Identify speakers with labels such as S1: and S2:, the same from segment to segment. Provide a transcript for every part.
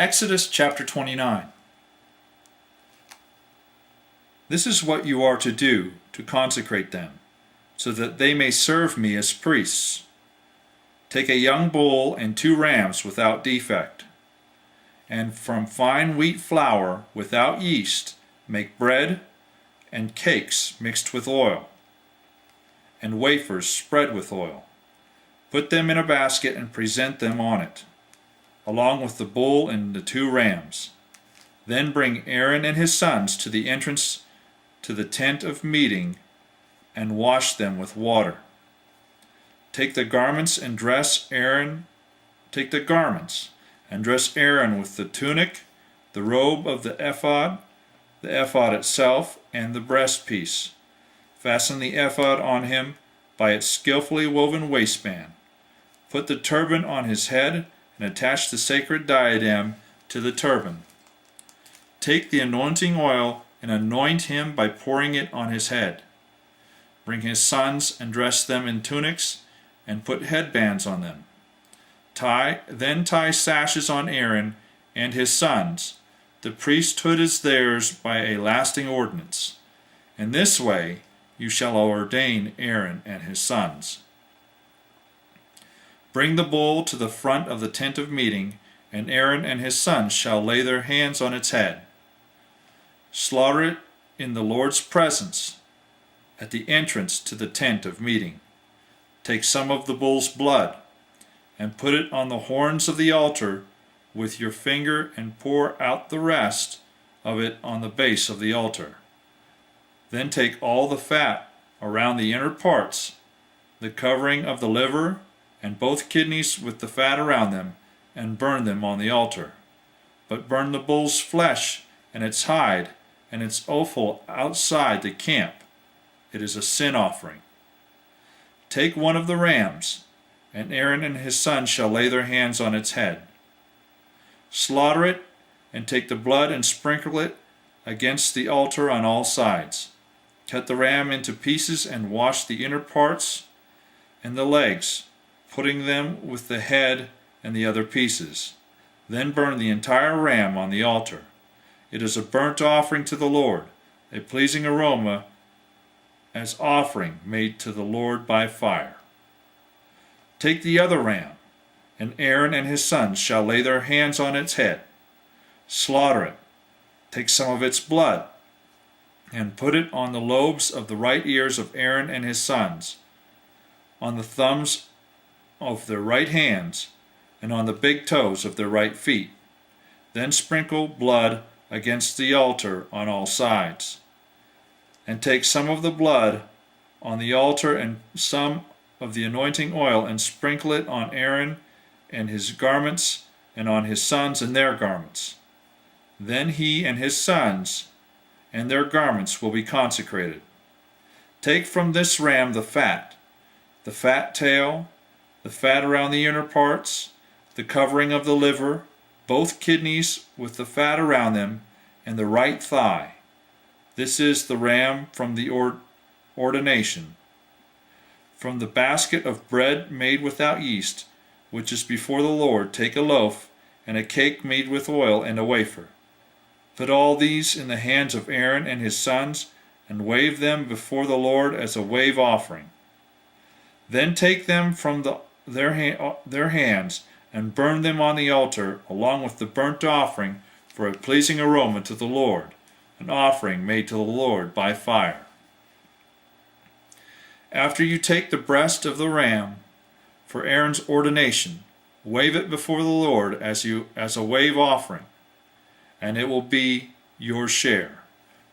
S1: Exodus chapter 29. This is what you are to do to consecrate them, so that they may serve me as priests. Take a young bull and 2 rams without defect, and from fine wheat flour without yeast make bread and cakes mixed with oil, and wafers spread with oil. Put them in a basket and present them on it, along with the bull and the 2 rams. Then bring Aaron and his sons to the entrance to the tent of meeting and wash them with water. Take the garments and dress Aaron. Take the garments and dress Aaron with the tunic, the robe of the ephod itself, and the breastpiece. Fasten the ephod on him by its skillfully woven waistband. Put the turban on his head and attach the sacred diadem to the turban. Take the anointing oil and anoint him by pouring it on his head. Bring his sons and dress them in tunics and put headbands on them. Then tie sashes on Aaron and his sons. The priesthood is theirs by a lasting ordinance. In this way you shall ordain Aaron and his sons. Bring the bull to the front of the tent of meeting, and Aaron and his sons shall lay their hands on its head. Slaughter it in the Lord's presence at the entrance to the tent of meeting. Take some of the bull's blood and put it on the horns of the altar with your finger, and pour out the rest of it on the base of the altar. Then take all the fat around the inner parts, the covering of the liver, and both kidneys with the fat around them, and burn them on the altar. But burn the bull's flesh and its hide and its offal outside the camp. It is a sin offering. Take one of the rams, and Aaron and his sons shall lay their hands on its head. Slaughter it, and take the blood and sprinkle it against the altar on all sides. Cut the ram into pieces and wash the inner parts and the legs, putting them with the head and the other pieces. Then burn the entire ram on the altar. It is a burnt offering to the Lord, a pleasing aroma as offering made to the Lord by fire. Take the other ram, and Aaron and his sons shall lay their hands on its head. Slaughter it. Take some of its blood, and put it on the lobes of the right ears of Aaron and his sons, on the thumbs of their right hands, and on the big toes of their right feet. Then sprinkle blood against the altar on all sides. And take some of the blood on the altar and some of the anointing oil, and sprinkle it on Aaron and his garments, and on his sons and their garments. Then he and his sons and their garments will be consecrated. Take from this ram the fat tail, the fat around the inner parts, the covering of the liver, both kidneys with the fat around them, and the right thigh. This is the ram from the ordination. From the basket of bread made without yeast, which is before the Lord, take a loaf and a cake made with oil and a wafer. Put all these in the hands of Aaron and his sons, and wave them before the Lord as a wave offering. Then take them from their hands and burn them on the altar, along with the burnt offering for a pleasing aroma to the Lord, an offering made to the Lord by fire. After you take the breast of the ram for Aaron's ordination, wave it before the Lord as a wave offering, and it will be your share.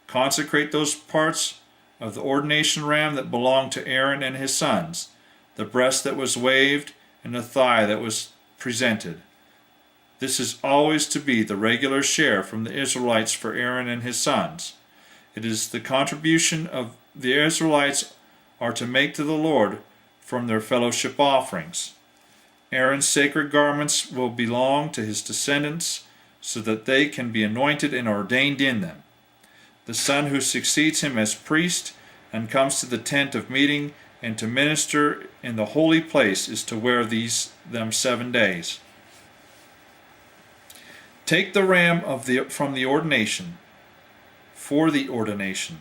S1: Consecrate those parts of the ordination ram that belong to Aaron and his sons, the breast that was waved and the thigh that was presented. This is always to be the regular share from the Israelites for Aaron and his sons. It is the contribution of the Israelites are to make to the Lord from their fellowship offerings. Aaron's sacred garments will belong to his descendants, so that they can be anointed and ordained in them. The son who succeeds him as priest and comes to the tent of meeting and to minister in the holy place is to wear them 7 days. Take the ram from the ordination, for the ordination,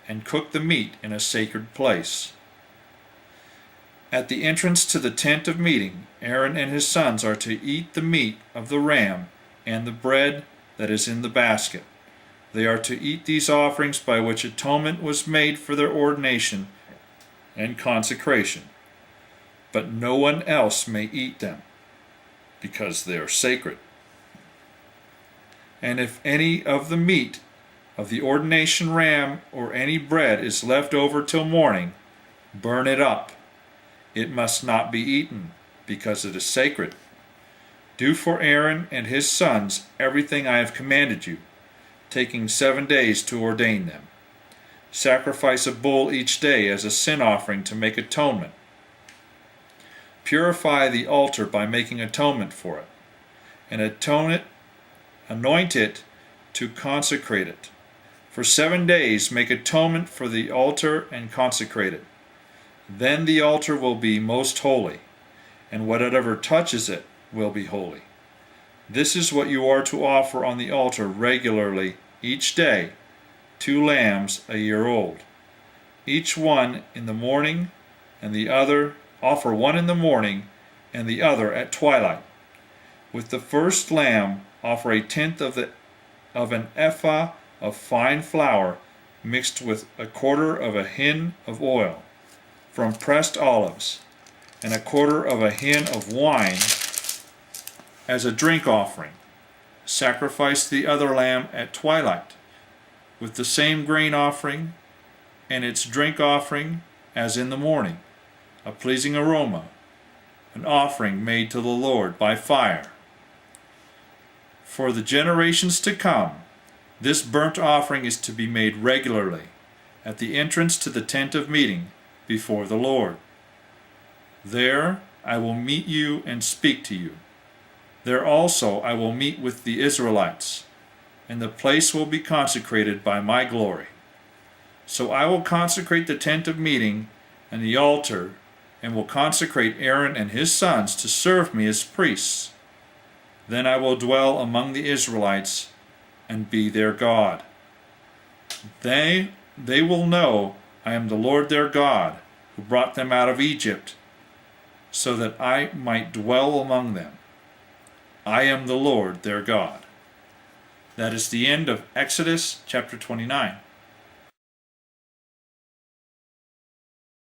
S1: and cook the meat in a sacred place. At the entrance to the tent of meeting, Aaron and his sons are to eat the meat of the ram and the bread that is in the basket. They are to eat these offerings by which atonement was made for their ordination and consecration. But no one else may eat them, because they are sacred. And if any of the meat of the ordination ram or any bread is left over till morning, burn it up. It must not be eaten, because it is sacred. Do for Aaron and his sons everything I have commanded you, taking 7 days to ordain them. Sacrifice a bull each day as a sin offering to make atonement. Purify the altar by making atonement for it, and anoint it to consecrate it. For 7 days make atonement for the altar and consecrate it. Then the altar will be most holy, and whatever touches it will be holy. This is what you are to offer on the altar regularly each day, 2 lambs a year old, each one in the morning, and the other offer one in the morning and the other at twilight. With the first lamb offer 1/10 of an ephah of fine flour mixed with 1/4 of a hin of oil from pressed olives, and 1/4 of a hin of wine as a drink offering. Sacrifice the other lamb at twilight, with the same grain offering and its drink offering as in the morning, a pleasing aroma, an offering made to the Lord by fire. For the generations to come, this burnt offering is to be made regularly at the entrance to the tent of meeting before the Lord. There I will meet you and speak to you. There also I will meet with the Israelites, and the place will be consecrated by my glory. So I will consecrate the tent of meeting and the altar, and will consecrate Aaron and his sons to serve me as priests. Then I will dwell among the Israelites and be their God. They will know I am the Lord their God, who brought them out of Egypt, so that I might dwell among them. I am the Lord their God. That is the end of Exodus chapter 29.